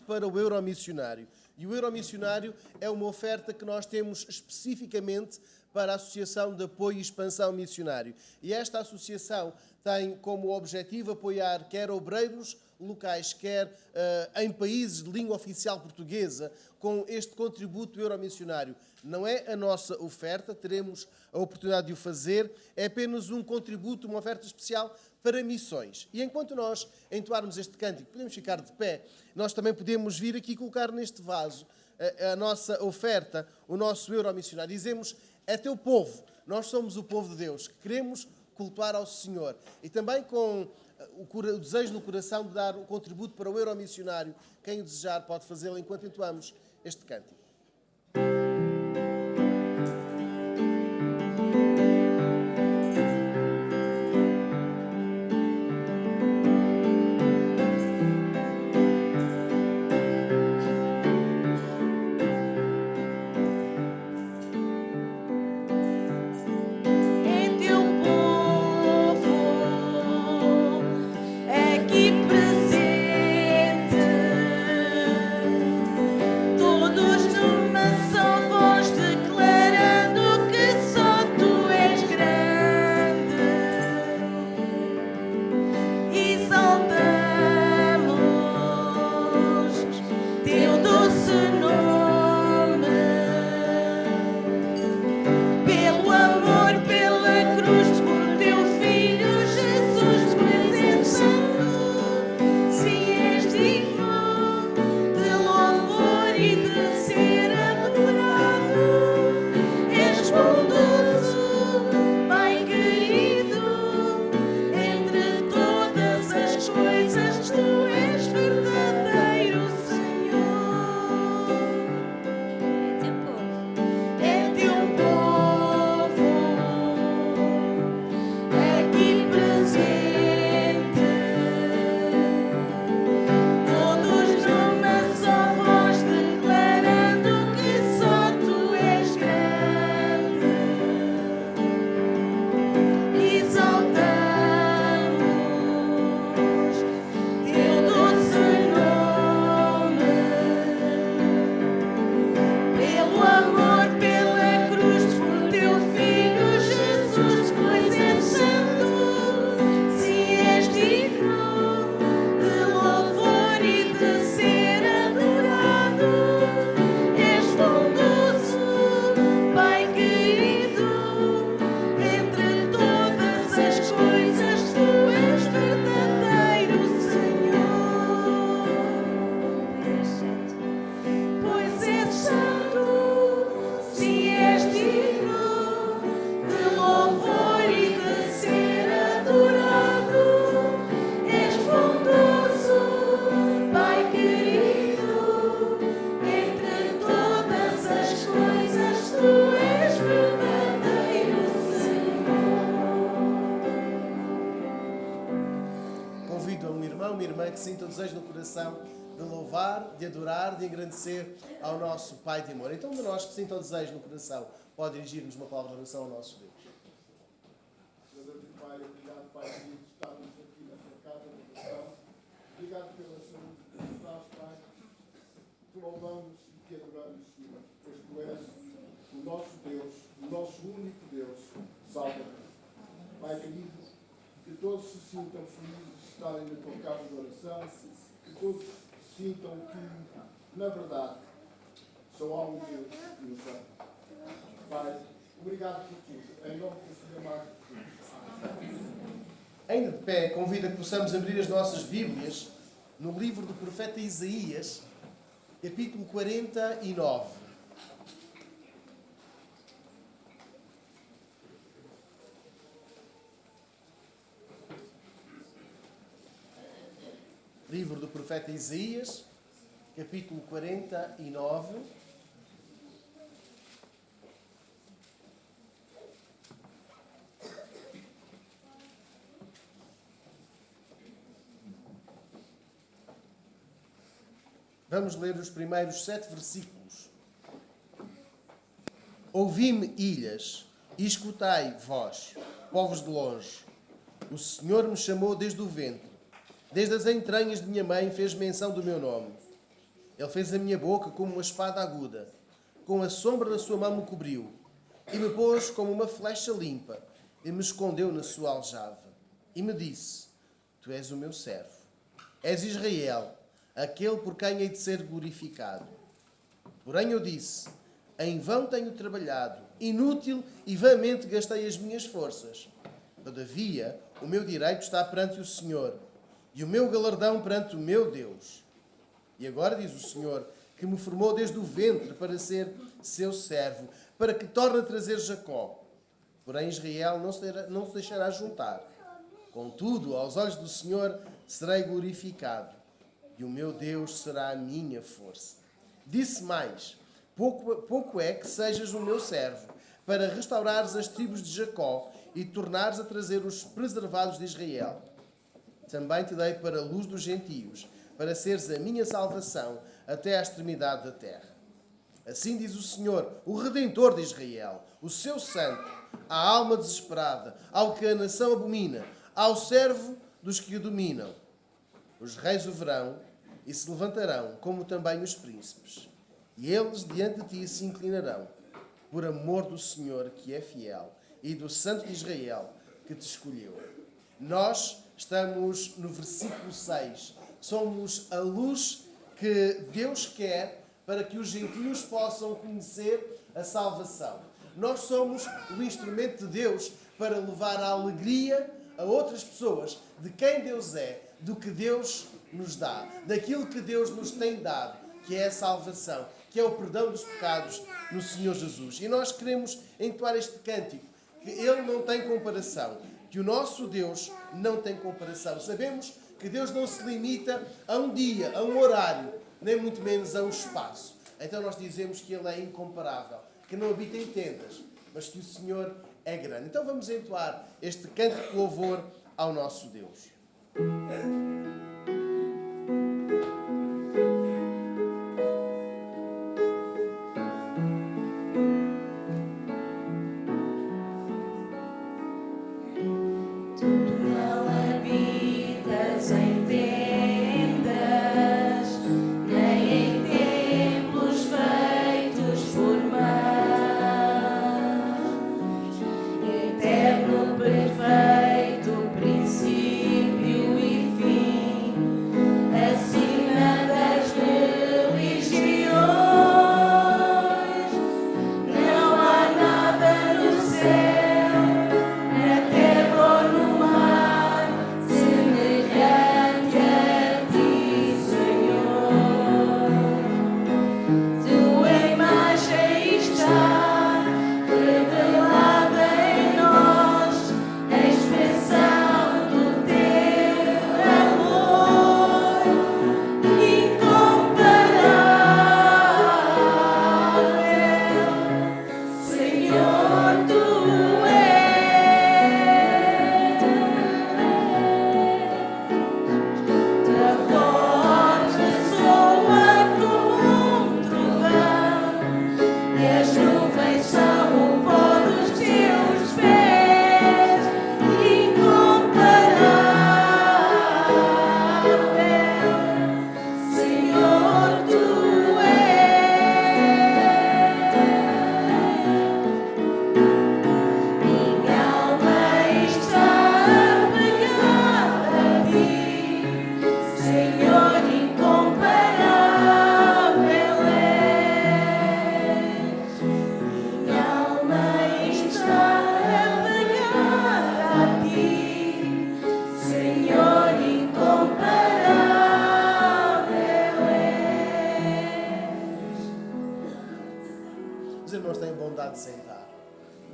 para o Euromissionário. E o Euromissionário é uma oferta que nós temos especificamente para a Associação de Apoio e Expansão Missionário. E esta associação tem como objetivo apoiar quer obreiros locais, quer em países de língua oficial portuguesa, com este contributo euromissionário. Não é a nossa oferta, teremos a oportunidade de o fazer, é apenas um contributo, uma oferta especial para missões. E enquanto nós entoarmos este cântico, podemos ficar de pé, nós também podemos vir aqui colocar neste vaso a nossa oferta, o nosso euromissionário. Dizemos, é teu povo, nós somos o povo de Deus, que queremos cultuar ao Senhor. E também com o desejo no coração de dar o contributo para o euromissionário. Quem o desejar pode fazê-lo enquanto entoamos este cântico. Que sinta o desejo no coração de louvar, de adorar, de engrandecer ao nosso Pai de amor. Então, de nós que sinta o desejo no coração, pode dirigir-nos uma palavra de oração ao nosso Deus. Meu Deus e Pai, obrigado, Pai, por estarmos aqui nesta casa de oração. Obrigado pela saúde que nos dás, Pai. Te louvamos e te adoramos, Senhor, pois tu és o nosso Deus, o nosso único Deus, salva-nos. Pai querido, que todos se sintam felizes de estarem na tua casa de oração, que todos sintam que, na verdade, só há um Deus que nos ama. Pai, obrigado por tudo. Em nome do Senhor amado Jesus. Ainda de pé, convido a que possamos abrir as nossas Bíblias no livro do profeta Isaías, capítulo 49. Livro do profeta Isaías, capítulo 49. Vamos ler os primeiros 7 versículos. Ouvi-me, ilhas, e escutai, vós, povos de longe. O Senhor me chamou desde o ventre. Desde as entranhas de minha mãe fez menção do meu nome. Ele fez a minha boca como uma espada aguda. Com a sombra da sua mão me cobriu. E me pôs como uma flecha limpa. E me escondeu na sua aljava. E me disse: Tu és o meu servo. És Israel, aquele por quem hei de ser glorificado. Porém eu disse: Em vão tenho trabalhado, inútil e vãmente gastei as minhas forças. Todavia, o meu direito está perante o Senhor, e o meu galardão perante o meu Deus. E agora diz o Senhor, que me formou desde o ventre para ser seu servo, para que torne a trazer Jacó. Porém Israel não se deixará juntar. Contudo, aos olhos do Senhor serei glorificado, e o meu Deus será a minha força. Disse mais: pouco é que sejas o meu servo, para restaurares as tribos de Jacó e tornares a trazer os preservados de Israel. Também te dei para a luz dos gentios, para seres a minha salvação até à extremidade da terra. Assim diz o Senhor, o Redentor de Israel, o seu santo, à alma desesperada, ao que a nação abomina, ao servo dos que o dominam. Os reis o verão e se levantarão, como também os príncipes. E eles diante de ti se inclinarão, por amor do Senhor, que é fiel, e do Santo de Israel, que te escolheu. Nós estamos no versículo 6. Somos a luz que Deus quer para que os gentios possam conhecer a salvação. Nós somos o instrumento de Deus para levar a alegria a outras pessoas de quem Deus é, do que Deus nos dá, daquilo que Deus nos tem dado, que é a salvação, que é o perdão dos pecados no Senhor Jesus. E nós queremos entoar este cântico, que Ele não tem comparação, que o nosso Deus não tem comparação. Sabemos que Deus não se limita a um dia, a um horário, nem muito menos a um espaço. Então nós dizemos que Ele é incomparável, que não habita em tendas, mas que o Senhor é grande. Então vamos entoar este cântico de louvor ao nosso Deus.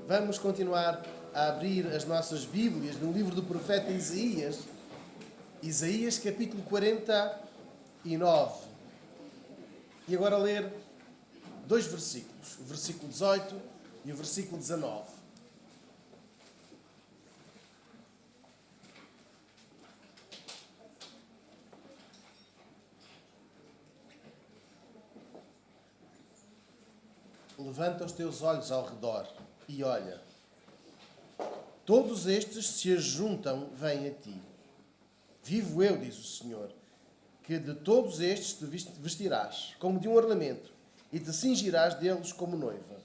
Vamos continuar a abrir as nossas Bíblias no livro do profeta Isaías. Isaías capítulo 49. E agora ler dois versículos. O versículo 18 e o versículo 19. Levanta os teus olhos ao redor e olha. Todos estes se ajuntam, vêm a ti. Vivo eu, diz o Senhor, que de todos estes te vestirás, como de um ornamento, e te cingirás deles como noiva.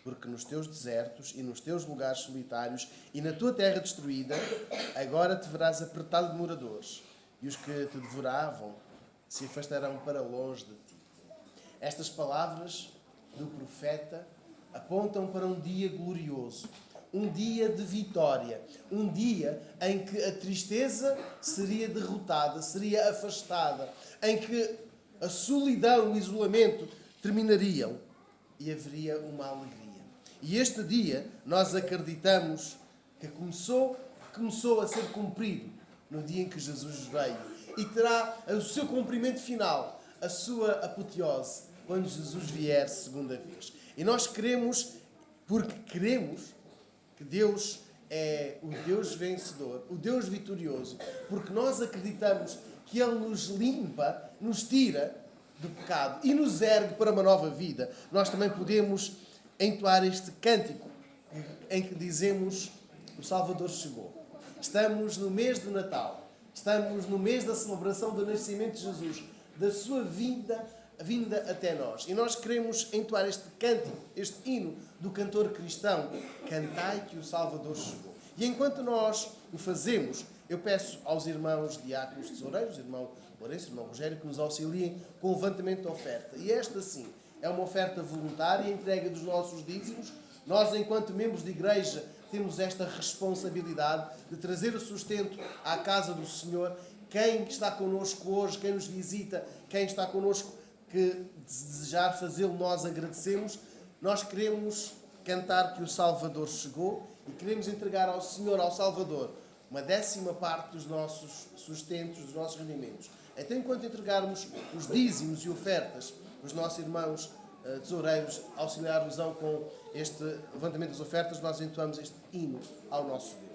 Porque nos teus desertos e nos teus lugares solitários e na tua terra destruída, agora te verás apertado de moradores, e os que te devoravam se afastarão para longe de ti. Estas palavras do profeta apontam para um dia glorioso, um dia de vitória, um dia em que a tristeza seria derrotada, seria afastada, em que a solidão e o isolamento terminariam e haveria uma alegria. E este dia nós acreditamos que começou a ser cumprido no dia em que Jesus veio e terá o seu cumprimento final, a sua apoteose, quando Jesus vier segunda vez. E nós queremos, porque queremos que Deus é o Deus vencedor, o Deus vitorioso, porque nós acreditamos que Ele nos limpa, nos tira do pecado e nos ergue para uma nova vida. Nós também podemos entoar este cântico em que dizemos: o Salvador chegou. Estamos no mês de Natal, estamos no mês da celebração do nascimento de Jesus, da sua vinda até nós. E nós queremos entoar este cântico, este hino do cantor cristão: cantai que o Salvador chegou. E enquanto nós o fazemos, eu peço aos irmãos diáconos tesoureiros, irmão Lourenço, irmão Rogério, que nos auxiliem com o levantamento da oferta. E esta, sim, é uma oferta voluntária, entrega dos nossos dízimos. Nós, enquanto membros de igreja, temos esta responsabilidade de trazer o sustento à casa do Senhor. Quem está connosco hoje, quem nos visita, quem está connosco, que desejar fazê-lo, nós agradecemos. Nós queremos cantar que o Salvador chegou e queremos entregar ao Senhor, ao Salvador, uma 10ª dos nossos sustentos, dos nossos rendimentos. Então, enquanto entregarmos os dízimos e ofertas, os nossos irmãos tesoureiros auxiliar-nos-ão com este levantamento das ofertas, nós entoamos este hino ao nosso Deus.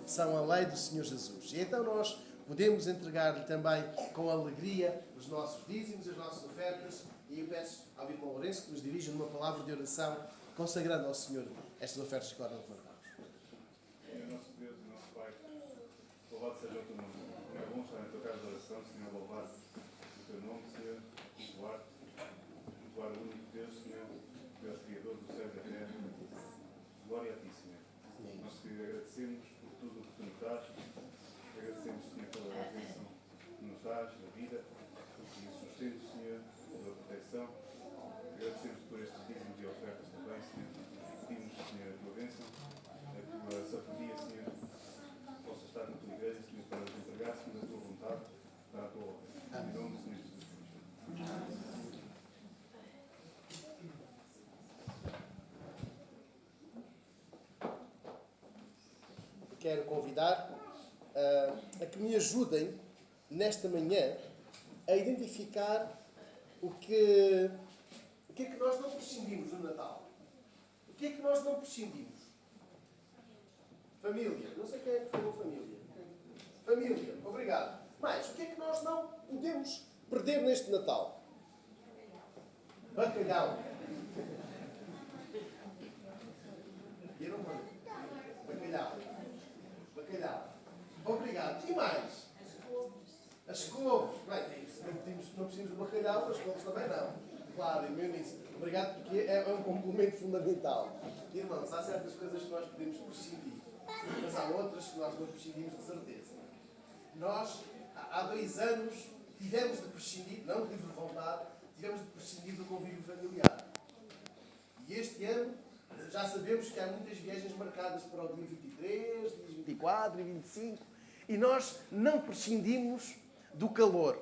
São a lei do Senhor Jesus. E então nós podemos entregar-lhe também com alegria os nossos dízimos, as nossas ofertas. E eu peço ao irmão Lourenço que nos dirija numa palavra de oração, consagrando ao Senhor estas ofertas que agora levantamos. Nosso Deus e nosso Pai, louvado seja o teu nome. É bom estar na tua casa de oração, Senhor, louvado o teu nome, Senhor, cultuar o único Deus, Senhor, Deus Criador do céu e da terra. Glória a ti, Senhor. Nós te agradecemos quero convidar a que me ajudem nesta manhã a identificar o que é que nós não prescindimos no Natal. O que é que nós não prescindimos? Família. Não sei quem é que falou família. Família. Obrigado. Mas o que é que nós não podemos perder neste Natal? Bacalhau. Viram? Bacalhau. Bacalhau. Obrigado. E mais? As couves. Bem, não precisamos de bacalhau, as couves também não. Claro, e mesmo isso. Obrigado, porque é um complemento fundamental. Irmãos, há certas coisas que nós podemos prescindir, mas há outras que nós não prescindimos de certeza. Nós, há 2 anos, tivemos de prescindir, não de livre vontade, tivemos de prescindir do convívio familiar. E este ano, já sabemos que há muitas viagens marcadas para o dia 23, dias 24 e 25, e nós não prescindimos do calor.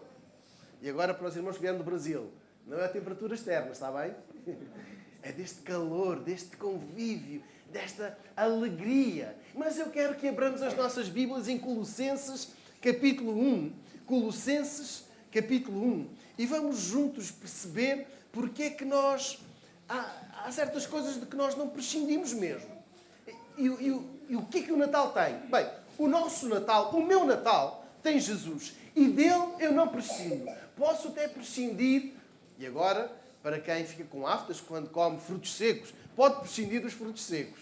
E agora para os irmãos que vieram do Brasil, não é a temperatura externa, está bem? É deste calor, deste convívio, desta alegria. Mas eu quero que abramos as nossas Bíblias em Colossenses, capítulo 1. Colossenses, capítulo 1. E vamos juntos perceber porque é que nós... Há certas coisas de que nós não prescindimos mesmo. E o que é que o Natal tem? Bem, o nosso Natal, o meu Natal, tem Jesus. E dele eu não prescindo. Posso até prescindir... E agora, para quem fica com aftas quando come frutos secos, pode prescindir dos frutos secos.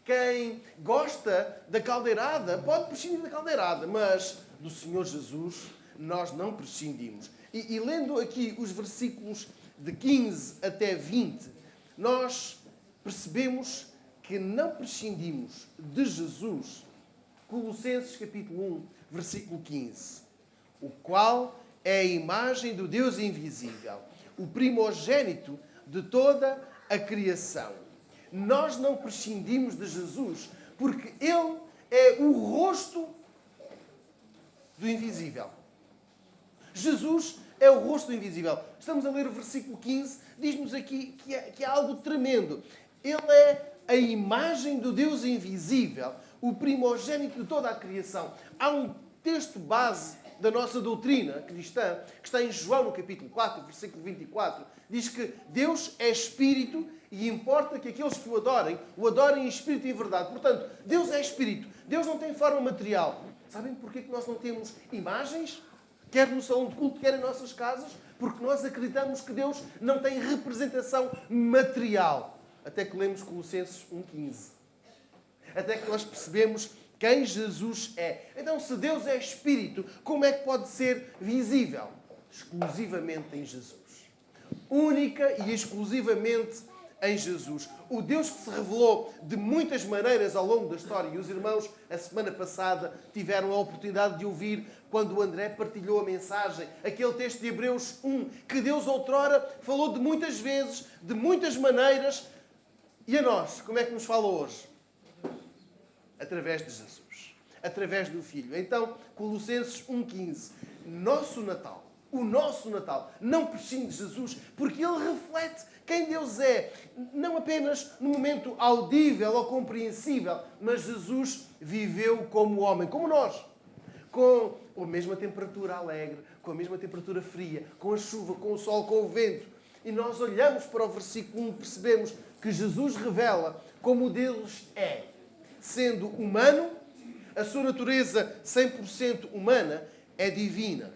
Quem gosta da caldeirada, pode prescindir da caldeirada. Mas do Senhor Jesus, nós não prescindimos. E lendo aqui os versículos de 15 até 20, nós percebemos que não prescindimos de Jesus. Colossenses capítulo 1, versículo 15. O qual é a imagem do Deus invisível, o primogênito de toda a criação. Nós não prescindimos de Jesus, porque Ele é o rosto do invisível. Jesus é o rosto do invisível. Estamos a ler o versículo 15, diz-nos aqui que é algo tremendo. Ele é a imagem do Deus invisível, o primogênito de toda a criação. Há um texto base da nossa doutrina cristã, que está em João, no capítulo 4, versículo 24, diz que Deus é Espírito e importa que aqueles que o adorem em Espírito e em verdade. Portanto, Deus é Espírito. Deus não tem forma material. Sabem porquê que nós não temos imagens? Quer no salão de culto, quer em nossas casas? Porque nós acreditamos que Deus não tem representação material. Até que lemos Colossenses 1,15. Até que nós percebemos quem Jesus é. Então, se Deus é Espírito, como é que pode ser visível? Exclusivamente em Jesus. Única e exclusivamente em Jesus. O Deus que se revelou de muitas maneiras ao longo da história. E os irmãos, a semana passada, tiveram a oportunidade de ouvir quando o André partilhou a mensagem, aquele texto de Hebreus 1, que Deus outrora falou de muitas vezes, de muitas maneiras. E a nós, como é que nos fala hoje? Através de Jesus. Através do Filho. Então, Colossenses 1,15. O nosso Natal, não prescinde de Jesus, porque Ele reflete quem Deus é. Não apenas no momento audível ou compreensível, mas Jesus viveu como homem, como nós. Com a mesma temperatura alegre, com a mesma temperatura fria, com a chuva, com o sol, com o vento. E nós olhamos para o versículo 1 e percebemos que Jesus revela como Deus é. Sendo humano, a sua natureza 100% humana é divina.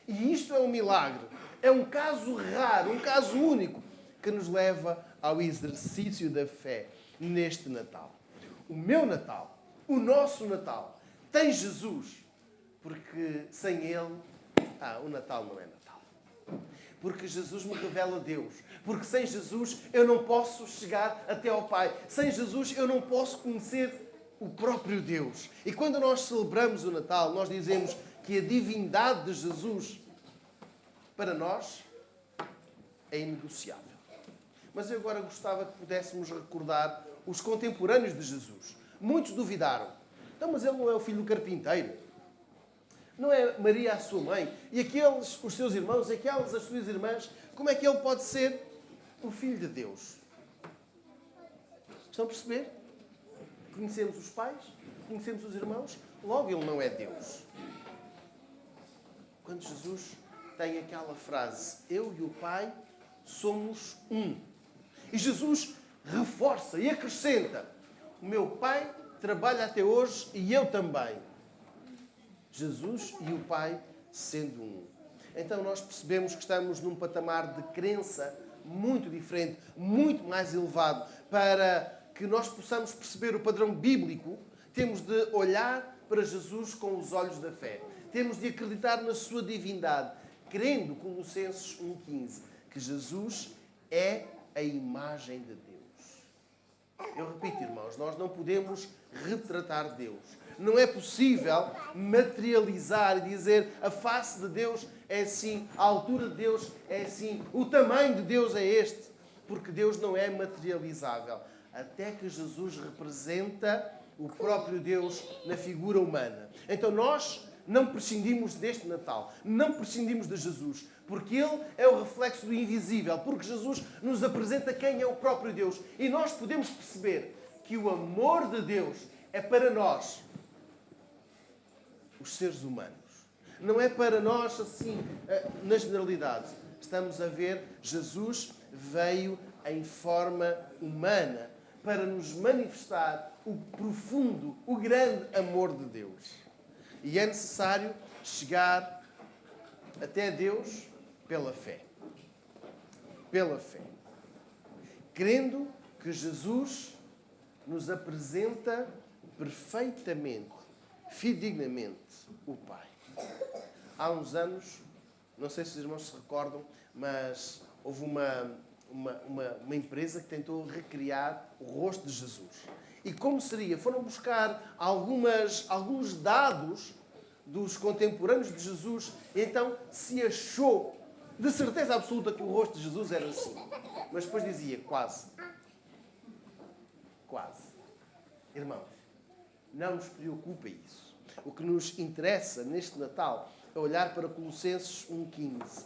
E isto é um milagre. É um caso raro, um caso único, que nos leva ao exercício da fé neste Natal. O meu Natal, o nosso Natal, tem Jesus, porque sem Ele, o Natal não é Natal. Porque Jesus me revela Deus. Porque sem Jesus eu não posso chegar até ao Pai. Sem Jesus eu não posso conhecer o próprio Deus. E quando nós celebramos o Natal, nós dizemos que a divindade de Jesus, para nós, é inegociável. Mas eu agora gostava que pudéssemos recordar os contemporâneos de Jesus. Muitos duvidaram. Então, mas ele não é o filho do carpinteiro? Não é Maria a sua mãe? E aqueles, os seus irmãos, e aquelas, as suas irmãs, como é que ele pode ser o Filho de Deus? Estão a perceber? Conhecemos os pais, conhecemos os irmãos, logo ele não é Deus. Quando Jesus tem aquela frase, eu e o Pai somos um. E Jesus reforça e acrescenta, o meu Pai trabalha até hoje e eu também. Jesus e o Pai sendo um. Então nós percebemos que estamos num patamar de crença muito diferente, muito mais elevado. Para que nós possamos perceber o padrão bíblico, temos de olhar para Jesus com os olhos da fé. Temos de acreditar na sua divindade, crendo, Colossenses 1,15, que Jesus é a imagem de Deus. Eu repito, irmãos, nós não podemos retratar Deus. Não é possível materializar e dizer a face de Deus é assim, a altura de Deus é assim, o tamanho de Deus é este, porque Deus não é materializável. Até que Jesus representa o próprio Deus na figura humana. Então nós não prescindimos deste Natal, não prescindimos de Jesus, porque Ele é o reflexo do invisível, porque Jesus nos apresenta quem é o próprio Deus. E nós podemos perceber que o amor de Deus é para nós, os seres humanos. Não é para nós assim, na generalidade. Estamos a ver, Jesus veio em forma humana para nos manifestar o profundo, o grande amor de Deus. E é necessário chegar até Deus pela fé. Pela fé. Crendo que Jesus nos apresenta perfeitamente, fidedignamente, o Pai. Há uns anos, não sei se os irmãos se recordam, mas houve uma empresa que tentou recriar o rosto de Jesus. E como seria? Foram buscar alguns dados dos contemporâneos de Jesus, e então se achou de certeza absoluta que o rosto de Jesus era assim. Mas depois dizia, quase. Quase. Irmãos, não nos preocupa isso. O que nos interessa neste Natal é olhar para Colossenses 1,15,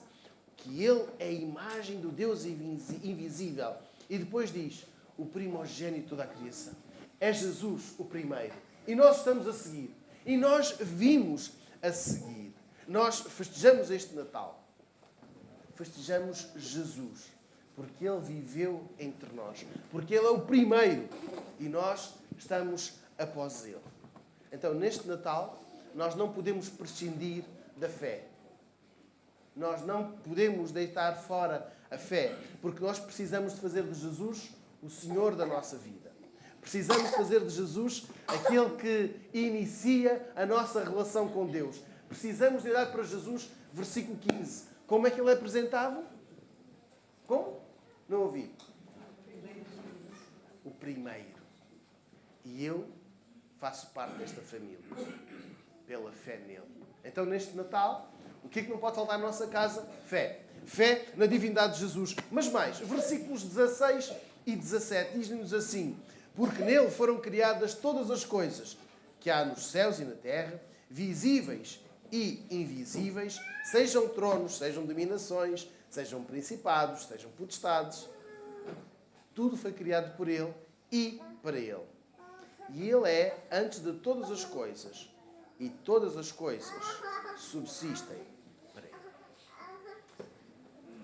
que Ele é a imagem do Deus invisível. E depois diz, o primogênito de toda a criação. É Jesus o primeiro. E nós estamos a seguir. E nós vimos a seguir. Nós festejamos este Natal. Festejamos Jesus. Porque Ele viveu entre nós. Porque Ele é o primeiro. E nós estamos após Ele. Então, neste Natal, nós não podemos prescindir da fé. Nós não podemos deitar fora a fé. Porque nós precisamos de fazer de Jesus o Senhor da nossa vida. Precisamos fazer de Jesus aquele que inicia a nossa relação com Deus. Precisamos de olhar para Jesus, versículo 15. Como é que ele é apresentado? Como? Não ouvi. O primeiro. E eu faço parte desta família. Pela fé nele. Então, neste Natal, o que é que não pode faltar na nossa casa? Fé. Fé na divindade de Jesus. Mas mais, versículos 16 e 17 diz-nos assim: porque nele foram criadas todas as coisas que há nos céus e na terra, visíveis e invisíveis, sejam tronos, sejam dominações, sejam principados, sejam potestades. Tudo foi criado por ele e para ele. E ele é antes de todas as coisas, e todas as coisas subsistem para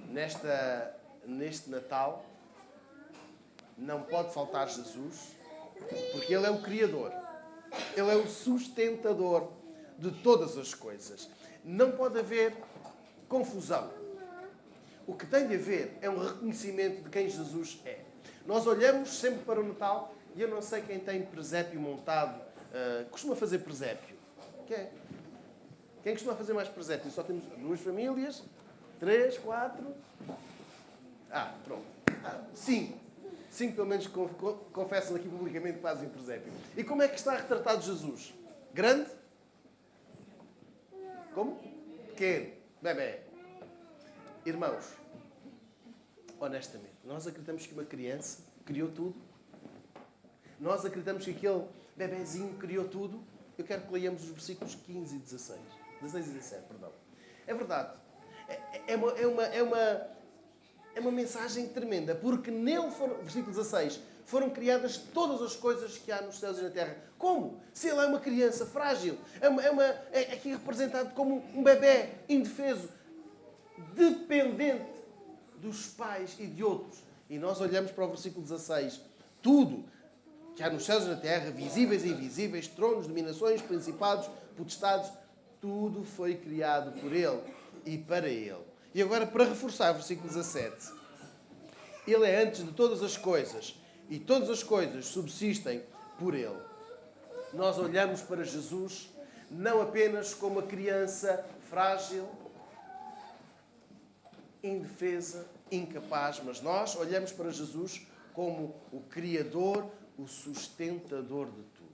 ele. Neste Natal, não pode faltar Jesus, porque Ele é o Criador. Ele é o sustentador de todas as coisas. Não pode haver confusão. O que tem de haver é um reconhecimento de quem Jesus é. Nós olhamos sempre para o Natal, e eu não sei quem tem presépio montado. Costuma fazer presépio? Quem costuma fazer mais presépio? Só temos 2 famílias? 3, 4? Pronto. 5. 5 pelo menos confessam aqui publicamente que fazem presépio. E como é que está retratado Jesus? Grande? Como? Pequeno? Bebé? Irmãos, honestamente, nós acreditamos que uma criança criou tudo? Nós acreditamos que aquele bebezinho criou tudo? Eu quero que leiamos os versículos 15 e 16. 16 e 17, perdão. É verdade. é uma mensagem tremenda, porque nele, versículo 16, foram criadas todas as coisas que há nos céus e na terra. Como? Se ele é uma criança frágil, é aqui representado como um bebê indefeso, dependente dos pais e de outros. E nós olhamos para o versículo 16. Tudo que há nos céus e na terra, visíveis e invisíveis, tronos, dominações, principados, potestades, tudo foi criado por ele e para ele. E agora, para reforçar o versículo 17. Ele é antes de todas as coisas e todas as coisas subsistem por ele. Nós olhamos para Jesus não apenas como a criança frágil, indefesa, incapaz, mas nós olhamos para Jesus como o Criador, o sustentador de tudo.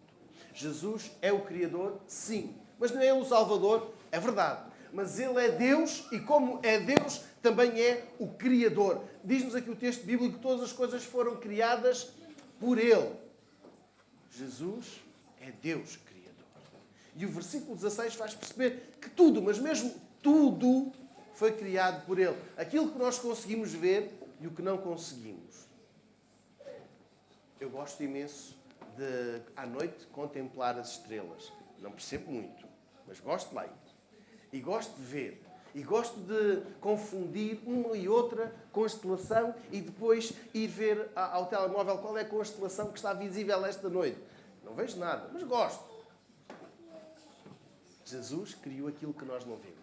Jesus é o Criador, sim, mas não é o Salvador, é verdade. Mas Ele é Deus e, como é Deus, também é o Criador. Diz-nos aqui o texto bíblico que todas as coisas foram criadas por Ele. Jesus é Deus Criador. E o versículo 16 faz perceber que tudo, mas mesmo tudo, foi criado por Ele. Aquilo que nós conseguimos ver e o que não conseguimos. Eu gosto imenso de, à noite, contemplar as estrelas. Não percebo muito, mas gosto de lá ir. E gosto de ver. E gosto de confundir uma e outra constelação e depois ir ver ao telemóvel qual é a constelação que está visível esta noite. Não vejo nada, mas gosto. Jesus criou aquilo que nós não vemos.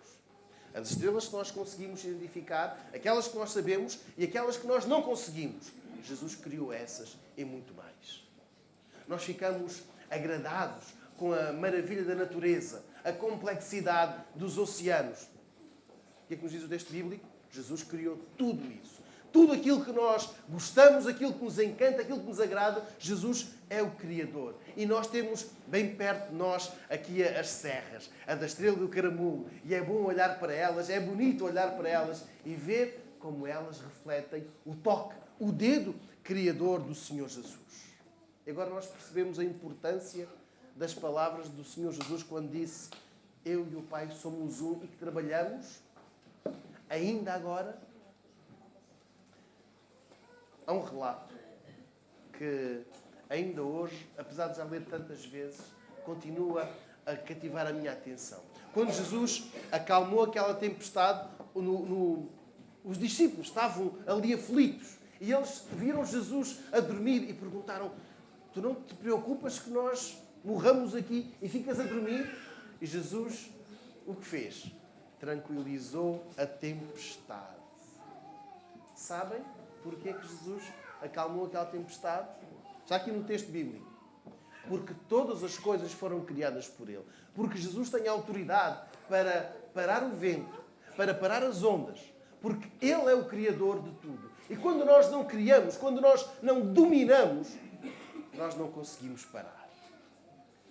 As estrelas que nós conseguimos identificar, aquelas que nós sabemos e aquelas que nós não conseguimos. Jesus criou essas e muito mais. Nós ficamos agradados com a maravilha da natureza, a complexidade dos oceanos. O que é que nos diz o texto bíblico? Jesus criou tudo isso. Tudo aquilo que nós gostamos, aquilo que nos encanta, aquilo que nos agrada, Jesus é o Criador. E nós temos bem perto de nós aqui as serras, a da Estrela do Caramulo. E é bom olhar para elas, é bonito olhar para elas e ver como elas refletem o toque, o dedo criador do Senhor Jesus. E agora nós percebemos a importância das palavras do Senhor Jesus quando disse: eu e o Pai somos um e que trabalhamos ainda agora. Há um relato que ainda hoje, apesar de já ler tantas vezes, continua a cativar a minha atenção. Quando Jesus acalmou aquela tempestade, os discípulos estavam ali aflitos e eles viram Jesus a dormir e perguntaram: tu não te preocupas que nós morramos aqui e ficas a dormir? E Jesus o que fez? Tranquilizou a tempestade. Sabem porquê que Jesus acalmou aquela tempestade? Está aqui no texto bíblico. Porque todas as coisas foram criadas por Ele. Porque Jesus tem autoridade para parar o vento, para parar as ondas. Porque Ele é o Criador de tudo. E quando nós não criamos, quando nós não dominamos, nós não conseguimos parar.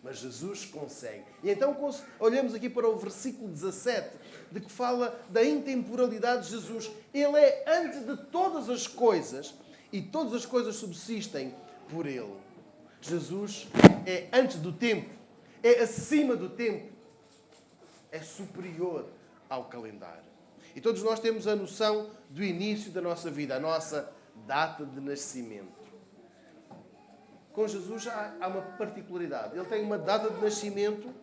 Mas Jesus consegue. E então olhamos aqui para o versículo 17, de que fala da intemporalidade de Jesus. Ele é antes de todas as coisas e todas as coisas subsistem por Ele. Jesus é antes do tempo, é acima do tempo, é superior ao calendário. E todos nós temos a noção do início da nossa vida, a nossa data de nascimento. Com Jesus há uma particularidade. Ele tem uma data de nascimento,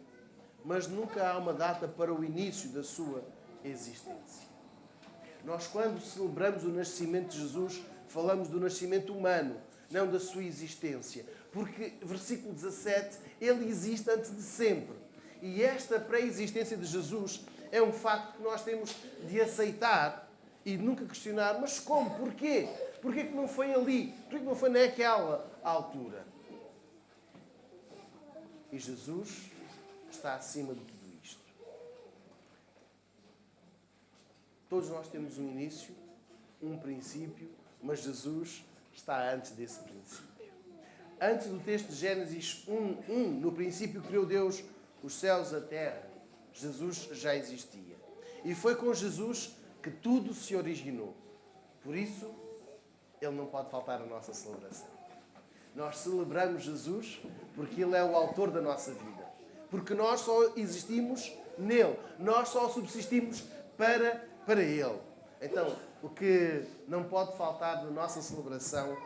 mas nunca há uma data para o início da sua existência. Nós, quando celebramos o nascimento de Jesus, falamos do nascimento humano, não da sua existência. Porque, versículo 17, ele existe antes de sempre. E esta pré-existência de Jesus é um facto que nós temos de aceitar e nunca questionar. Mas como? Porquê? Porquê que não foi ali? Porquê que não foi naquela altura? E Jesus está acima de tudo isto. Todos nós temos um início, um princípio, mas Jesus está antes desse princípio. Antes do texto de Gênesis 1, no princípio criou Deus os céus e a terra. Jesus já existia. E foi com Jesus que tudo se originou. Por isso, Ele não pode faltar à nossa celebração. Nós celebramos Jesus porque Ele é o autor da nossa vida. Porque nós só existimos nele. Nós só subsistimos para Ele. Então, O que não pode faltar na nossa celebração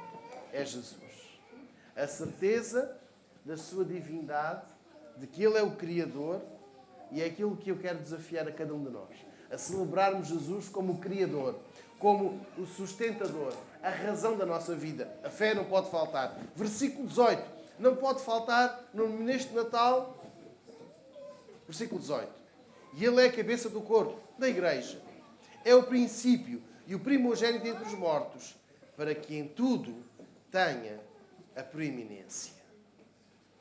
é Jesus. A certeza da sua divindade, de que Ele é o Criador, e é aquilo que eu quero desafiar a cada um de nós. A celebrarmos Jesus como o Criador, como o sustentador, a razão da nossa vida. A fé não pode faltar. Versículo 18. Não pode faltar neste Natal. Versículo 18. E Ele é a cabeça do corpo, da igreja. É o princípio e o primogênito entre os mortos, para que em tudo tenha a preeminência.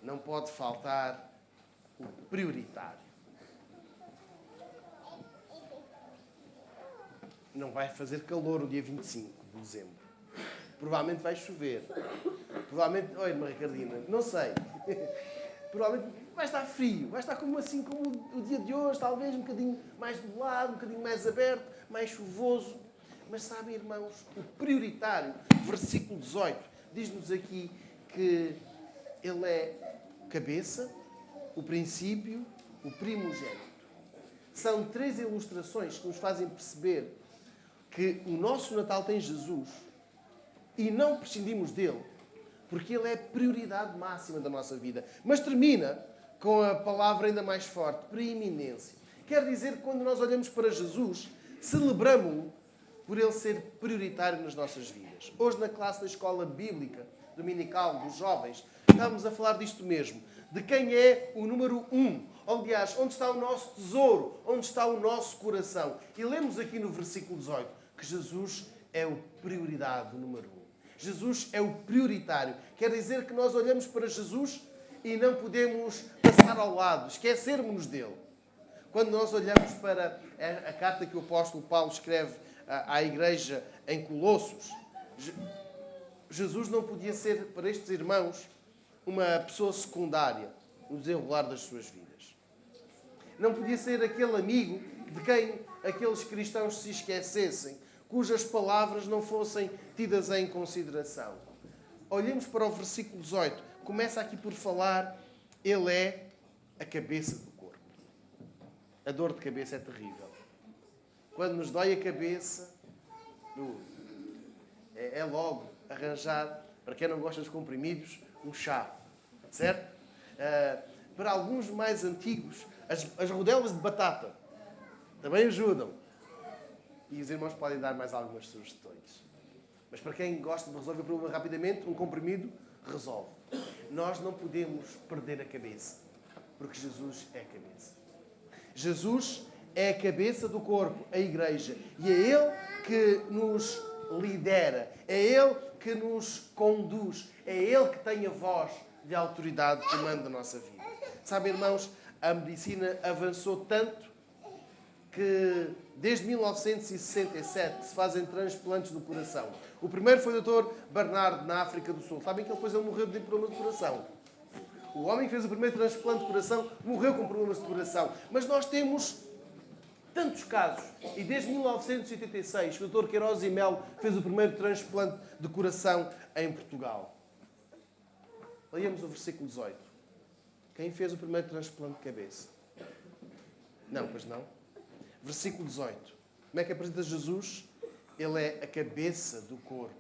Não pode faltar o prioritário. Não vai fazer calor o dia 25 de dezembro. Provavelmente vai chover. Provavelmente... Oi, irmã Ricardina, não sei. Provavelmente vai estar frio. Vai estar como assim como o dia de hoje, talvez um bocadinho mais nublado, um bocadinho mais aberto, mais chuvoso. Mas sabem, irmãos, o prioritário, versículo 18, diz-nos aqui que Ele é cabeça, o princípio, o primogênito. São 3 ilustrações que nos fazem perceber que o nosso Natal tem Jesus e não prescindimos dele, porque Ele é a prioridade máxima da nossa vida. Mas termina com a palavra ainda mais forte, preeminência. Quer dizer que quando nós olhamos para Jesus, celebramos-o por Ele ser prioritário nas nossas vidas. Hoje, na classe da Escola Bíblica Dominical dos Jovens, estávamos a falar disto mesmo, de quem é o número 1. Aliás, onde está o nosso tesouro, onde está o nosso coração. E lemos aqui no versículo 18 que Jesus é o prioridade número 1. Jesus é o prioritário. Quer dizer que nós olhamos para Jesus e não podemos passar ao lado, esquecermos-nos dele. Quando nós olhamos para a carta que o apóstolo Paulo escreve à igreja em Colossos, Jesus não podia ser, para estes irmãos, uma pessoa secundária no desenrolar das suas vidas. Não podia ser aquele amigo de quem aqueles cristãos se esquecessem, cujas palavras não fossem tidas em consideração. Olhemos para o versículo 18. Começa aqui por falar, Ele é a cabeça do corpo. A dor de cabeça é terrível. Quando nos dói a cabeça, é logo arranjar, para quem não gosta dos comprimidos, um chá. Certo? Para alguns mais antigos, as rodelas de batata também ajudam. E os irmãos podem dar mais algumas sugestões. Mas para quem gosta de resolver o problema rapidamente, um comprimido resolve. Nós não podemos perder a cabeça, porque Jesus é a cabeça. Jesus é a cabeça do corpo, a igreja. E é Ele que nos lidera. É Ele que nos conduz. É Ele que tem a voz de autoridade que manda a nossa vida. Sabem, irmãos, a medicina avançou tanto que desde 1967 se fazem transplantes do coração. O primeiro foi o Dr. Bernard, na África do Sul. Sabem que depois ele morreu de problema de coração. O homem que fez o primeiro transplante de coração morreu com problemas de coração. Mas nós temos tantos casos. E desde 1986, o Dr. Queiroz e Melo fez o primeiro transplante de coração em Portugal. Leiamos o versículo 18. Quem fez o primeiro transplante de cabeça? Não, pois não. Versículo 18. Como é que apresenta Jesus? Ele é a cabeça do corpo,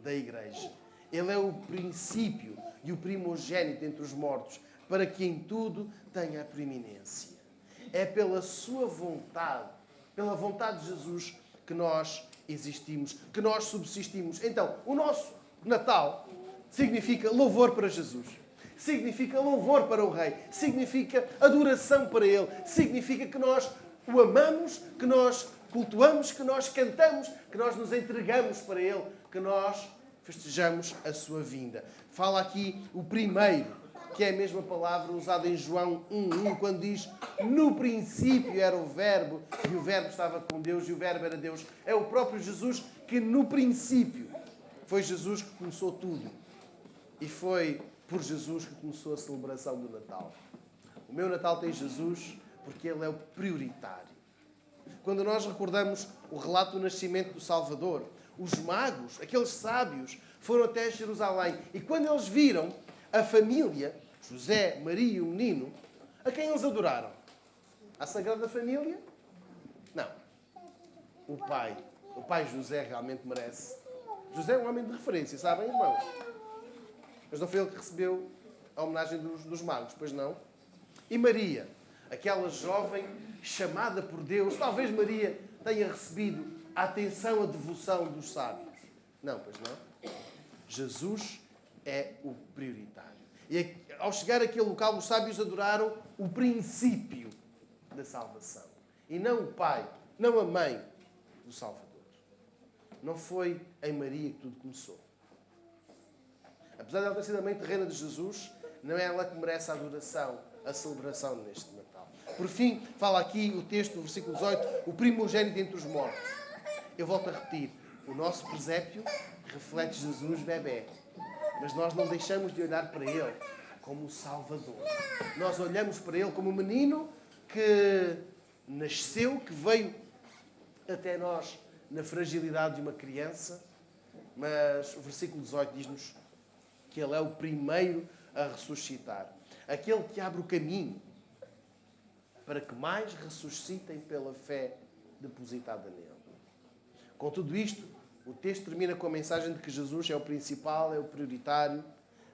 da igreja. Ele é o princípio e o primogênito entre os mortos, para que em tudo tenha a preeminência. É pela sua vontade, pela vontade de Jesus, que nós existimos, que nós subsistimos. Então, o nosso Natal significa louvor para Jesus. Significa louvor para o Rei. Significa adoração para Ele. Significa que nós o amamos, que nós cultuamos, que nós cantamos, que nós nos entregamos para Ele, que nós festejamos a sua vinda. Fala aqui o primeiro, que é a mesma palavra usada em João 1:1, quando diz: no princípio era o Verbo, e o Verbo estava com Deus, e o Verbo era Deus. É o próprio Jesus que no princípio foi Jesus que começou tudo. E foi por Jesus que começou a celebração do Natal. O meu Natal tem Jesus porque Ele é o prioritário. Quando nós recordamos o relato do nascimento do Salvador, os magos, aqueles sábios, foram até Jerusalém. E quando eles viram a família, José, Maria e o menino, a quem eles adoraram? A Sagrada Família? Não. O Pai, O pai José realmente merece. José é um homem de referência, sabem, irmãos? Mas não foi ele que recebeu a homenagem dos magos, pois não? E Maria, aquela jovem chamada por Deus, talvez Maria tenha recebido a atenção, a devoção dos sábios. Não, pois não? Jesus é o prioritário. E ao chegar àquele local, os sábios adoraram o princípio da salvação. E não o pai, não a mãe do Salvador. Não foi em Maria que tudo começou. Apesar de ela ter sido a mãe terrena de Jesus, não é ela que merece a adoração, a celebração neste Natal. Por fim, fala aqui o texto do versículo 18, o primogênito entre os mortos. Eu volto a repetir, o nosso presépio reflete Jesus bebé. Mas nós não deixamos de olhar para ele como o Salvador. Nós olhamos para ele como um menino que nasceu, que veio até nós na fragilidade de uma criança. Mas o versículo 18 diz-nos que ele é o primeiro a ressuscitar. Aquele que abre o caminho para que mais ressuscitem pela fé depositada nele. Com tudo isto, o texto termina com a mensagem de que Jesus é o principal, é o prioritário,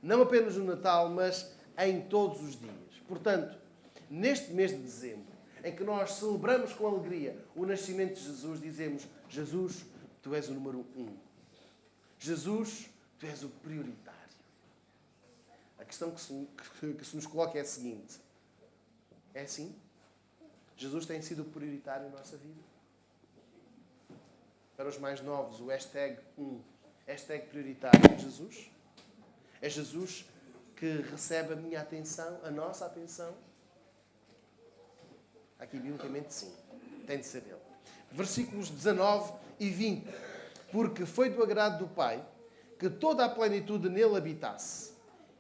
não apenas no Natal, mas em todos os dias. Portanto, neste mês de dezembro, em que nós celebramos com alegria o nascimento de Jesus, dizemos: Jesus, tu és o número 1. Jesus, tu és o prioritário. A questão que se nos coloca é a seguinte: é assim? Jesus tem sido o prioritário na nossa vida? Para os mais novos, o hashtag 1, hashtag prioritário é Jesus? É Jesus que recebe a minha atenção, a nossa atenção? Aqui, biblicamente, sim. Tem de ser ele. Versículos 19 e 20. Porque foi do agrado do Pai que toda a plenitude nele habitasse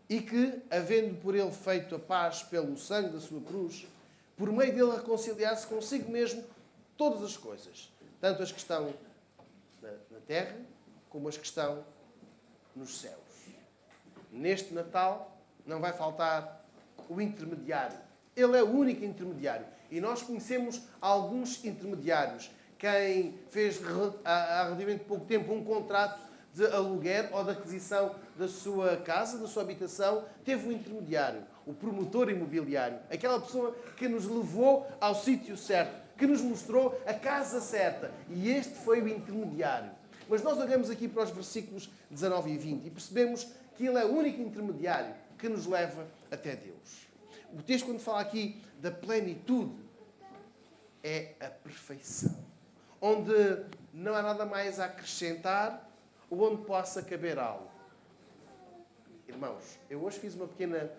e que, havendo por ele feito a paz pelo sangue da sua cruz, por meio dele reconciliasse consigo mesmo todas as coisas, tanto as que estão na terra como as que estão nos céus. Neste Natal não vai faltar o intermediário. Ele é o único intermediário. E nós conhecemos alguns intermediários. Quem fez há relativamente pouco tempo um contrato de aluguer ou de aquisição da sua casa, da sua habitação, teve um intermediário, o promotor imobiliário. Aquela pessoa que nos levou ao sítio certo, que nos mostrou a casa certa. E este foi o intermediário. Mas nós olhamos aqui para os versículos 19 e 20 e percebemos que ele é o único intermediário que nos leva até Deus. O texto, quando fala aqui da plenitude, é a perfeição. Onde não há nada mais a acrescentar ou onde possa caber algo. Irmãos, eu hoje fiz uma pequena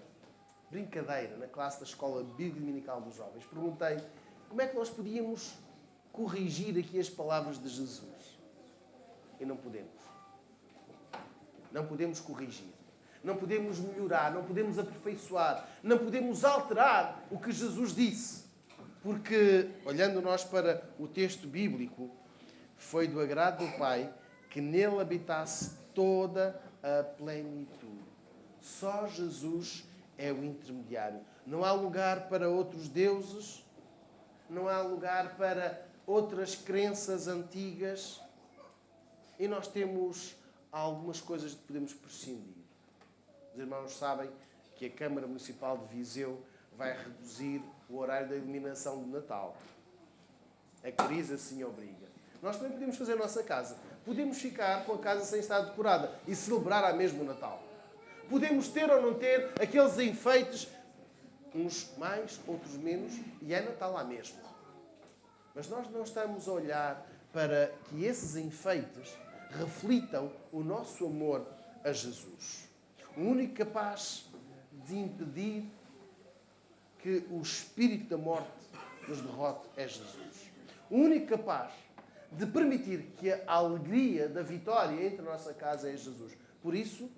brincadeira na classe da Escola Bíblica Dominical dos Jovens. Perguntei como é que nós podíamos corrigir aqui as palavras de Jesus. E não podemos. Não podemos corrigir. Não podemos melhorar. Não podemos aperfeiçoar. Não podemos alterar o que Jesus disse. Porque, olhando nós para o texto bíblico, foi do agrado do Pai que nele habitasse toda a plenitude. Só Jesus é o intermediário. Não há lugar para outros deuses, não há lugar para outras crenças antigas. E nós temos algumas coisas que podemos prescindir. Os irmãos sabem que a Câmara Municipal de Viseu vai reduzir o horário da iluminação de Natal. A crise assim obriga. Nós também podemos fazer a nossa casa. Podemos ficar com a casa sem estar decorada e celebrar a mesmo o Natal. Podemos ter ou não ter aqueles enfeites, uns mais, outros menos, e é Natal lá mesmo. Mas nós não estamos a olhar para que esses enfeites reflitam o nosso amor a Jesus. O único capaz de impedir que o espírito da morte nos derrote é Jesus. O único capaz de permitir que a alegria da vitória entre a nossa casa é Jesus. Por isso,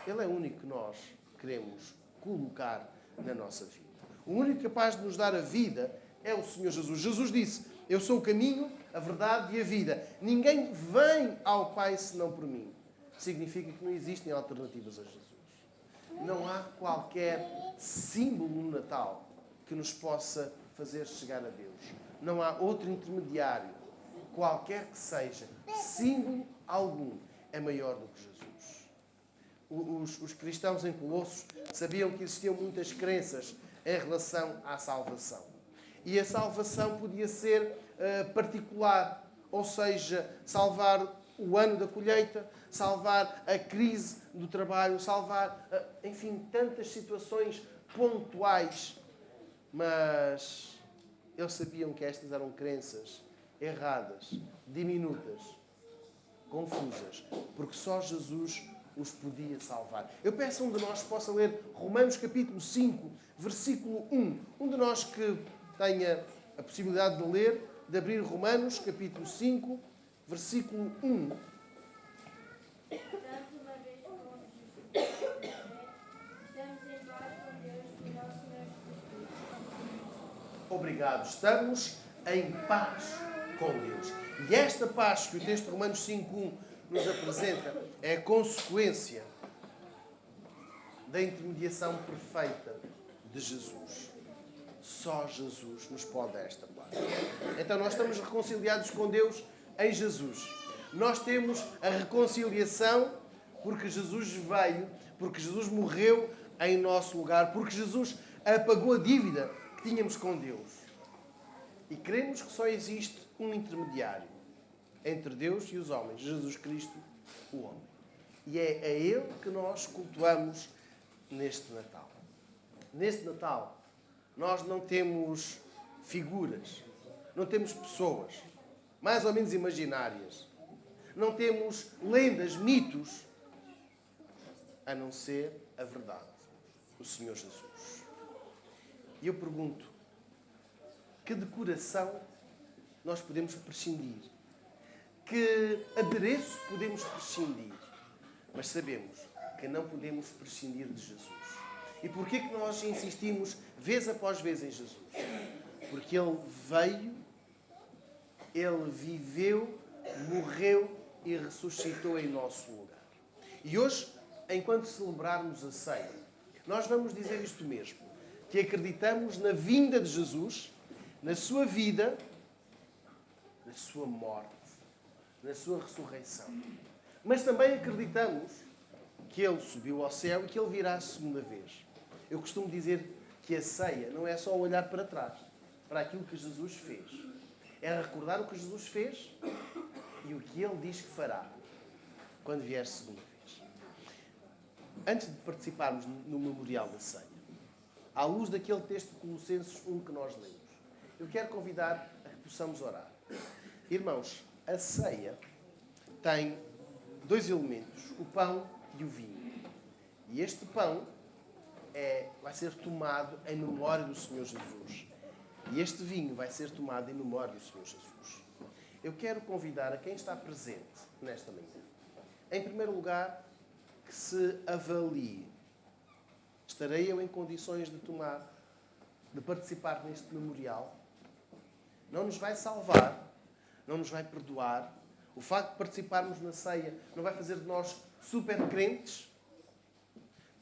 Ele é o único que nós queremos colocar na nossa vida. O único capaz de nos dar a vida é o Senhor Jesus. Jesus disse: eu sou o caminho, a verdade e a vida. Ninguém vem ao Pai senão por mim. Significa que não existem alternativas a Jesus. Não há qualquer símbolo no Natal que nos possa fazer chegar a Deus. Não há outro intermediário qualquer que seja, símbolo algum, é maior do que Jesus. Os cristãos em Colossos sabiam que existiam muitas crenças em relação à salvação. E a salvação podia ser particular, ou seja, salvar o ano da colheita, salvar a crise do trabalho, salvar, enfim, tantas situações pontuais. Mas eles sabiam que estas eram crenças erradas, diminutas, confusas, porque só Jesus os podia salvar. Eu peço a um de nós que possa ler Romanos capítulo 5, versículo 1. Um de nós que tenha a possibilidade de ler, de abrir Romanos capítulo 5, versículo 1. Tanto uma vez como justificados pela fé, estamos em paz com Deus por nosso Senhor Jesus Cristo. Obrigado. Estamos em paz com Deus. E esta paz que o texto de Romanos 5.1 nos apresenta é a consequência da intermediação perfeita de Jesus. Só Jesus nos pode dar esta paz. Então nós estamos reconciliados com Deus em Jesus. Nós temos a reconciliação porque Jesus veio, porque Jesus morreu em nosso lugar, porque Jesus apagou a dívida que tínhamos com Deus. E cremos que só existe um intermediário entre Deus e os homens, Jesus Cristo, o homem. E é a Ele que nós cultuamos neste Natal. Neste Natal, nós não temos figuras, não temos pessoas, mais ou menos imaginárias. Não temos lendas, mitos, a não ser a verdade, o Senhor Jesus. E eu pergunto, que decoração nós podemos prescindir? Que adereço podemos prescindir? Mas sabemos que não podemos prescindir de Jesus. E porquê que nós insistimos vez após vez em Jesus? Porque Ele veio, Ele viveu, morreu e ressuscitou em nosso lugar. E hoje, enquanto celebrarmos a ceia, nós vamos dizer isto mesmo, que acreditamos na vinda de Jesus, na sua vida, na sua morte, na sua ressurreição. Mas também acreditamos que Ele subiu ao céu e que Ele virá a segunda vez. Eu costumo dizer que a ceia não é só olhar para trás, para aquilo que Jesus fez. É recordar o que Jesus fez e o que Ele diz que fará quando vier a segunda vez. Antes de participarmos no memorial da ceia, à luz daquele texto de Colossenses 1 que nós lemos, eu quero convidar a que possamos orar. Irmãos, a ceia tem dois elementos, o pão e o vinho. E este pão vai ser tomado em memória do Senhor Jesus. E este vinho vai ser tomado em memória do Senhor Jesus. Eu quero convidar a quem está presente nesta manhã, em primeiro lugar, que se avalie. Estarei eu em condições de participar neste memorial? Não nos vai salvar, não nos vai perdoar. O facto de participarmos na ceia não vai fazer de nós super crentes,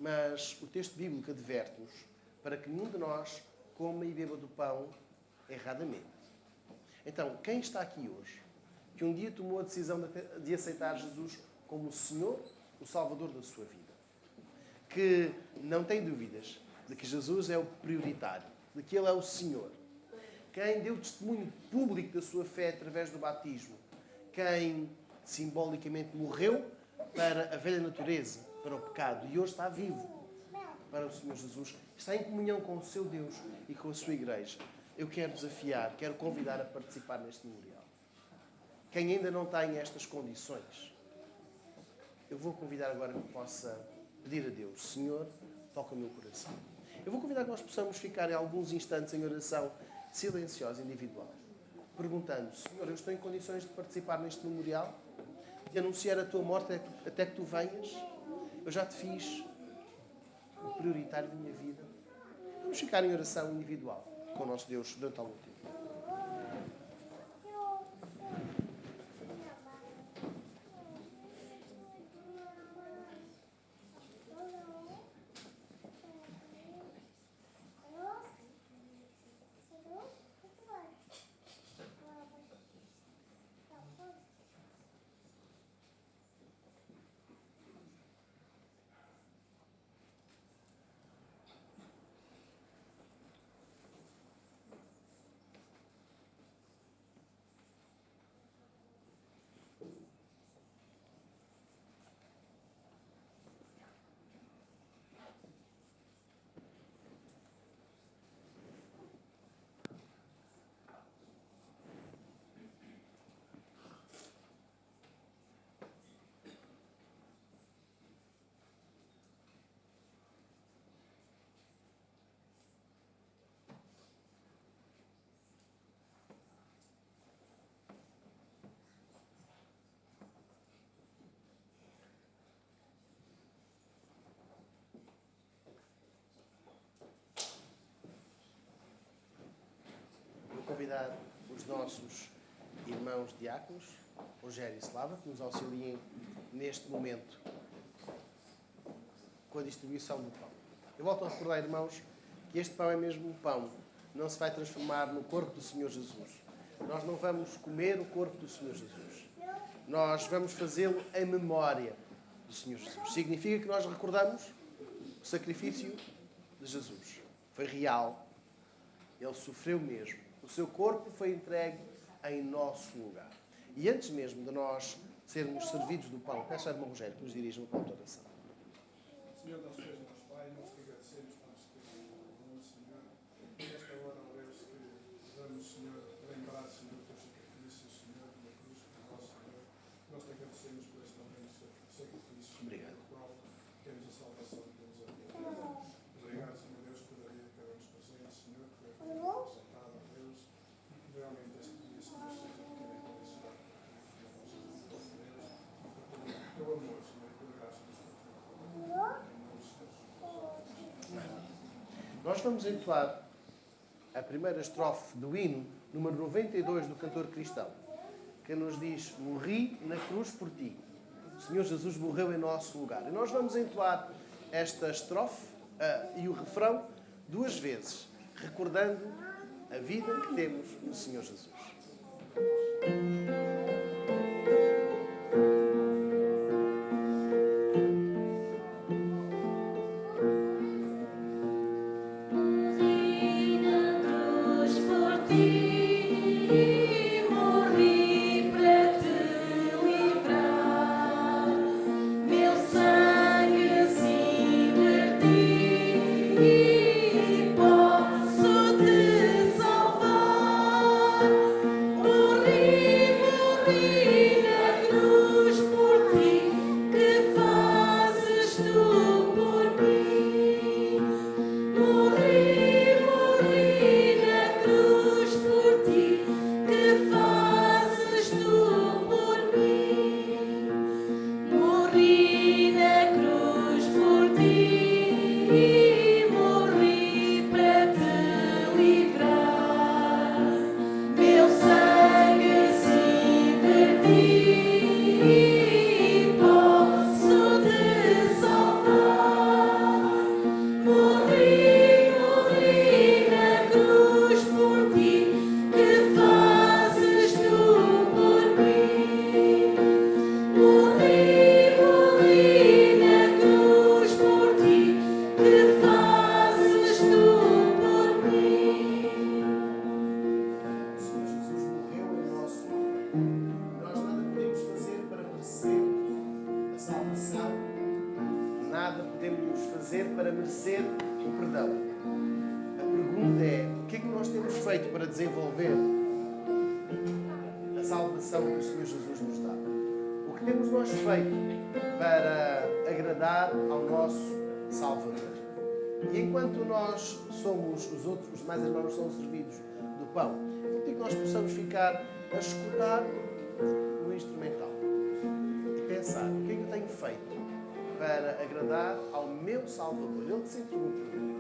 mas o texto bíblico adverte-nos para que nenhum de nós coma e beba do pão erradamente. Então, quem está aqui hoje, que um dia tomou a decisão de aceitar Jesus como o Senhor, o Salvador da sua vida, que não tem dúvidas de que Jesus é o prioritário, de que Ele é o Senhor, quem deu testemunho público da sua fé através do batismo, quem simbolicamente morreu para a velha natureza, para o pecado, e hoje está vivo para o Senhor Jesus, está em comunhão com o seu Deus e com a sua igreja. Eu quero desafiar, quero convidar a participar neste memorial. Quem ainda não tem estas condições, eu vou convidar agora que possa pedir a Deus, Senhor, toca o meu coração. Eu vou convidar que nós possamos ficar em alguns instantes em oração silenciosa, individual, perguntando, Senhor, eu estou em condições de participar neste memorial, de anunciar a tua morte até que tu venhas? Eu já te fiz o prioritário da minha vida. Vamos ficar em oração individual com o nosso Deus durante algum tempo. convidar os nossos irmãos diáconos, Rogério e Slava, que nos auxiliem neste momento com a distribuição do pão. Eu volto a recordar, irmãos, que este pão é mesmo um pão. Não se vai transformar no corpo do Senhor Jesus. Nós não vamos comer o corpo do Senhor Jesus. Nós vamos fazê-lo em memória do Senhor Jesus. Significa que nós recordamos o sacrifício de Jesus. Foi real. Ele sofreu mesmo. O seu corpo foi entregue em nosso lugar. E antes mesmo de nós sermos servidos do pão, peço ao irmão Rogério que nos dirija uma palavra de oração. Senhor, nosso Deus, nosso Pai, nós te agradecemos por este tempo bom, Senhor. Nesta hora, ó Deus, que vamos, Senhor, lembrar, Senhor, do teu sacrifício, Senhor, na cruz por nós, Senhor. Nós te agradecemos por este também sacrifício, Obrigado. pelo qual temos a salvação e temos a vida. Obrigado, Senhor Deus, por a vida que acabamos presente, Senhor, por a vida apresentada a Deus, e que realmente este dia, Senhor, seja pequena felicidade para a nossa vida, Deus, e por teu amor, Senhor, e pela graça do Espírito. Nós vamos entoar a primeira estrofe do hino, número 92 do cantor cristão, que nos diz: morri na cruz por ti. O Senhor Jesus morreu em nosso lugar. E nós vamos entoar esta estrofe e o refrão duas vezes, recordando a vida que temos no Senhor Jesus. Para merecer o perdão. A pergunta é: o que é que nós temos feito para desenvolver a salvação que o Senhor Jesus nos dá? O que temos nós feito para agradar ao nosso Salvador? E enquanto nós somos os outros, os demais irmãos são servidos do pão, eu digo que nós possamos ficar a escutar o instrumental e pensar: o que é que eu tenho feito para agradar ao meu Salvador? Ele que se entregou por mim.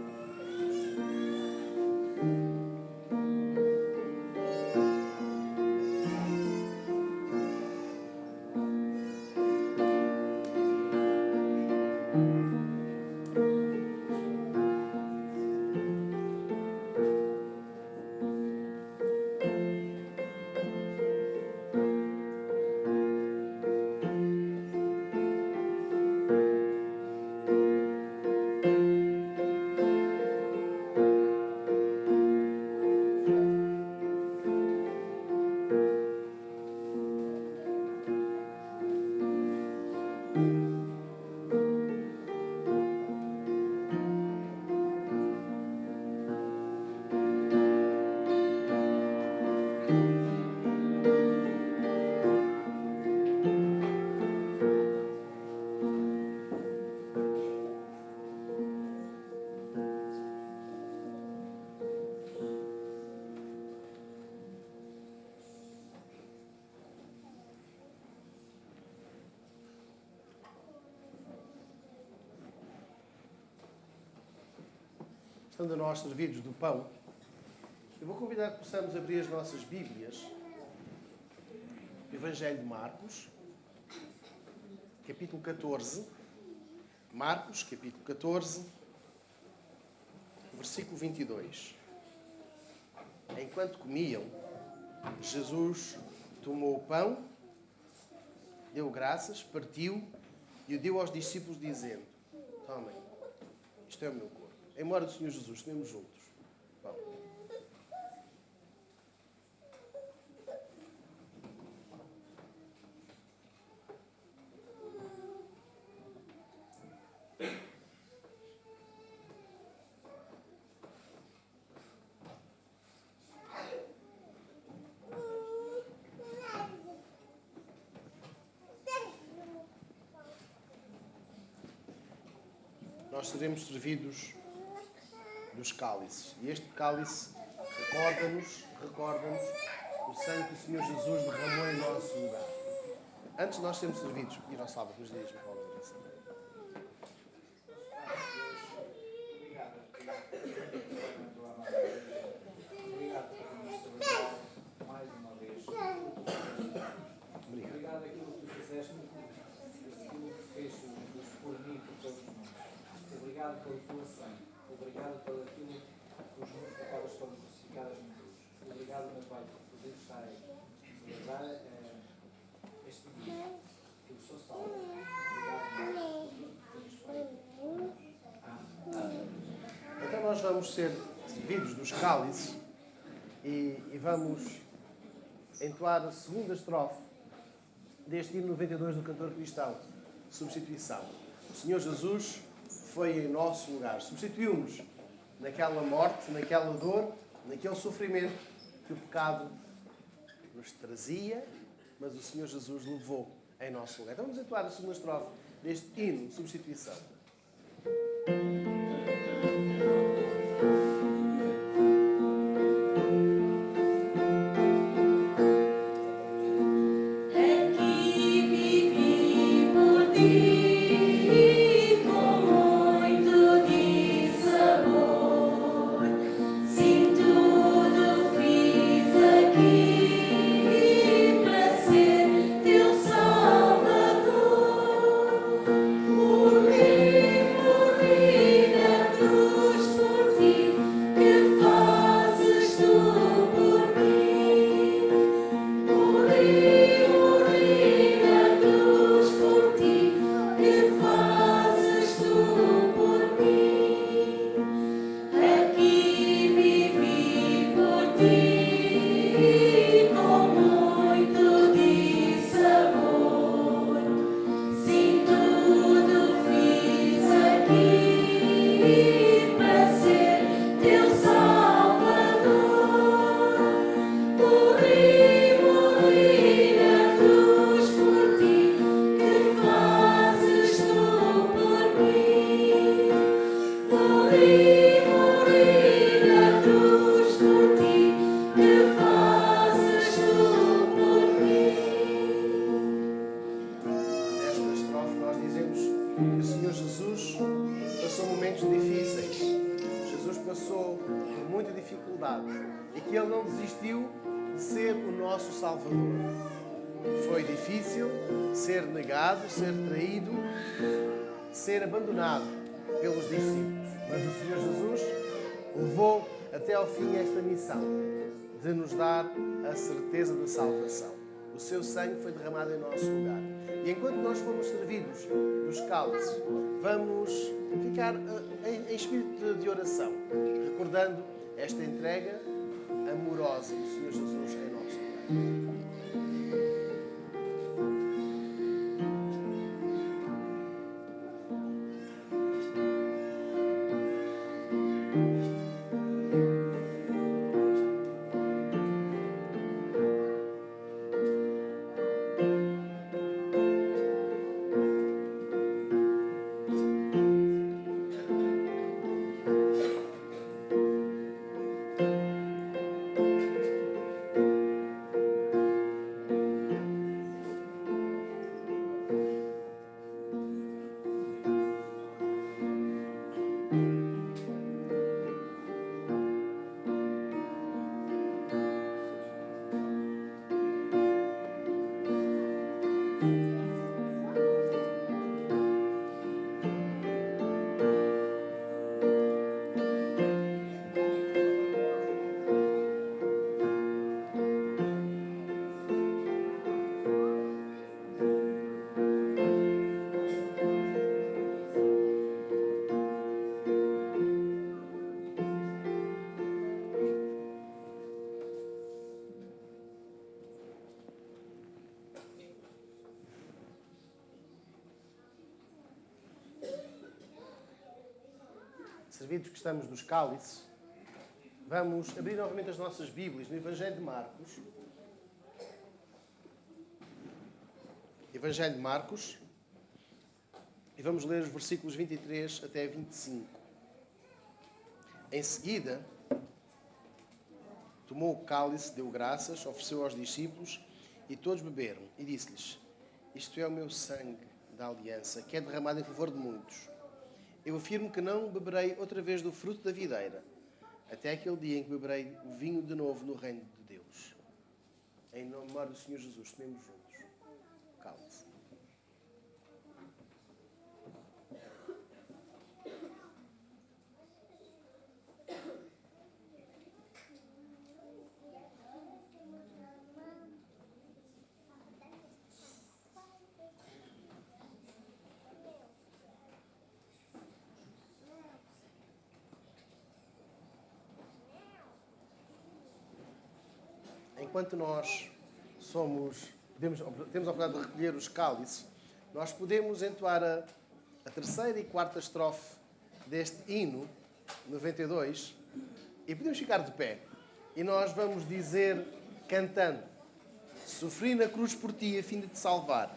Estando nós servidos do pão, Eu vou convidar que possamos abrir as nossas Bíblias. Evangelho de Marcos, capítulo 14. Marcos, capítulo 14, versículo 22. Enquanto comiam, Jesus tomou o pão, deu graças, partiu e o deu aos discípulos, dizendo: tomem, isto é o meu corpo. Em memória do Senhor Jesus, comemos juntos. Pão. Nós seremos servidos dos cálices. E este cálice recorda-nos o sangue que o Senhor Jesus derramou em nosso lugar. Antes de nós sermos servidos, e não salva, nos dias, Paulo, Obrigado por nos celebrar mais uma vez. Obrigado por aquilo que tu fizeste, aquilo que fez Jesus por mim e por todos nós. Obrigado pela tua sangue. Obrigado por aquilo que os meus pecados foram crucificados na cruz. Obrigado, meu Pai, por poder estar aí. Celebrar este dia. Que eu sou salvo. Obrigado por tens feito. Amém. Então nós vamos ser servidos dos cálices e vamos entoar a segunda estrofe deste hino 92 do cantor cristão, Substituição. O Senhor Jesus foi em nosso lugar, substituiu-nos naquela morte, naquela dor, naquele sofrimento que o pecado nos trazia, mas o Senhor Jesus levou em nosso lugar. Então vamos entoar a segunda estrofe deste hino, Substituição. E que Ele não desistiu de ser o nosso Salvador. Foi difícil ser negado, ser traído, ser abandonado pelos discípulos. Mas o Senhor Jesus levou até ao fim esta missão de nos dar a certeza da salvação. O seu sangue foi derramado em nosso lugar. E enquanto nós formos servidos dos cálices, vamos ficar em espírito de oração, recordando esta entrega amorosa do Senhor Jesus em nosso lugar. servidos que estamos dos cálices, vamos abrir novamente as nossas Bíblias no Evangelho de Marcos. Evangelho de Marcos. E vamos ler os versículos 23 até 25. Em seguida, tomou o cálice, deu graças, ofereceu aos discípulos e todos beberam. E disse-lhes: isto é o meu sangue da aliança, que é derramado em favor de muitos. Eu afirmo que não beberei outra vez do fruto da videira, até aquele dia em que beberei o vinho de novo no reino de Deus. Em nome do Senhor Jesus, tomemos juntos o cálice. Enquanto nós temos a oportunidade de recolher os cálices, nós podemos entoar a terceira e quarta estrofe deste hino 92 e podemos ficar de pé. E nós vamos dizer, cantando: sofri na cruz por ti a fim de te salvar,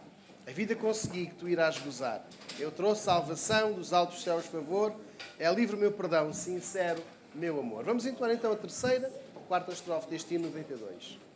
a vida consegui que tu irás gozar. Eu trouxe salvação dos altos céus favor, é livre o meu perdão, sincero meu amor. Vamos entoar então a terceira e quarta estrofe deste hino 92.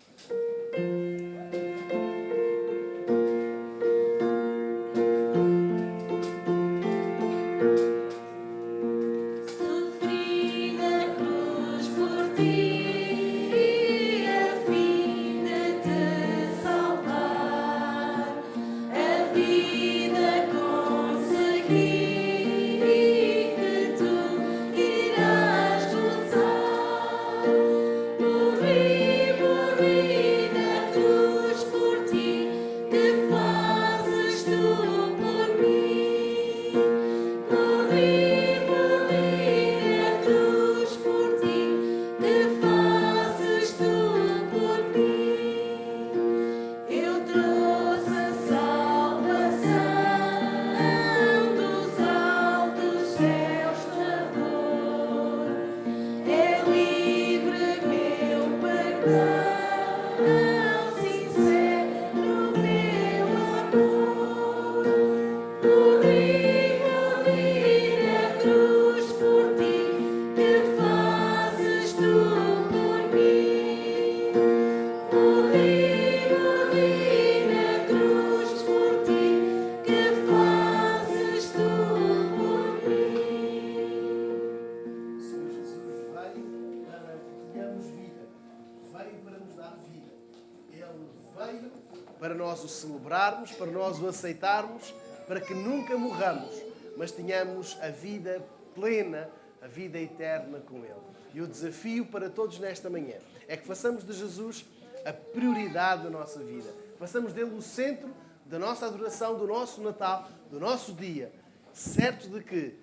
Para nós o celebrarmos, para nós o aceitarmos, para que nunca morramos, mas tenhamos a vida plena, a vida eterna com Ele. E o desafio para todos nesta manhã é que façamos de Jesus a prioridade da nossa vida. Façamos dele o centro da nossa adoração, do nosso Natal, do nosso dia, certos de que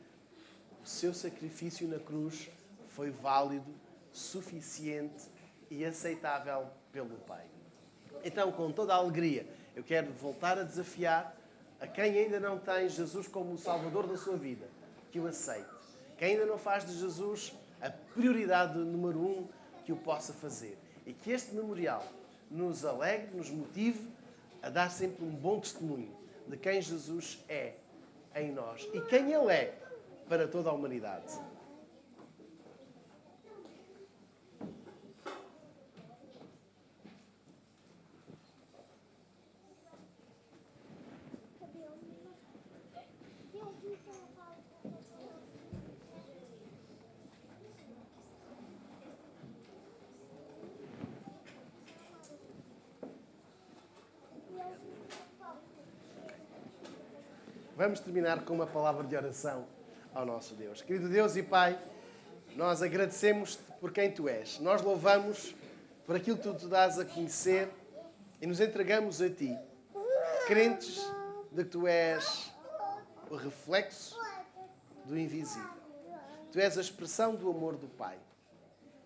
o seu sacrifício na cruz foi válido, suficiente e aceitável pelo Pai. Então, com toda a alegria, eu quero voltar a desafiar a quem ainda não tem Jesus como o Salvador da sua vida, que o aceite. Quem ainda não faz de Jesus a prioridade número 1, que o possa fazer. E que este memorial nos alegre, nos motive a dar sempre um bom testemunho de quem Jesus é em nós e quem Ele é para toda a humanidade. Vamos terminar com uma palavra de oração ao nosso Deus. Querido Deus e Pai, nós agradecemos-te por quem Tu és. Nós louvamos por aquilo que Tu te dás a conhecer e nos entregamos a Ti, crentes de que Tu és o reflexo do invisível. Tu és a expressão do amor do Pai.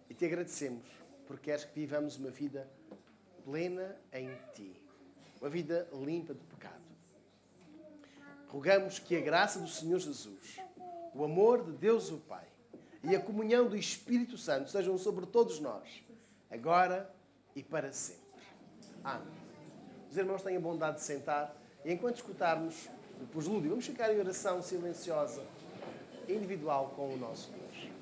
E Te agradecemos porque queres que vivamos uma vida plena em Ti. Uma vida limpa de pecado. Rogamos que a graça do Senhor Jesus, o amor de Deus o Pai e a comunhão do Espírito Santo sejam sobre todos nós, agora e para sempre. Amém. Os irmãos têm a bondade de sentar e enquanto escutarmos o preslúdio, vamos ficar em oração silenciosa, individual com o nosso Deus.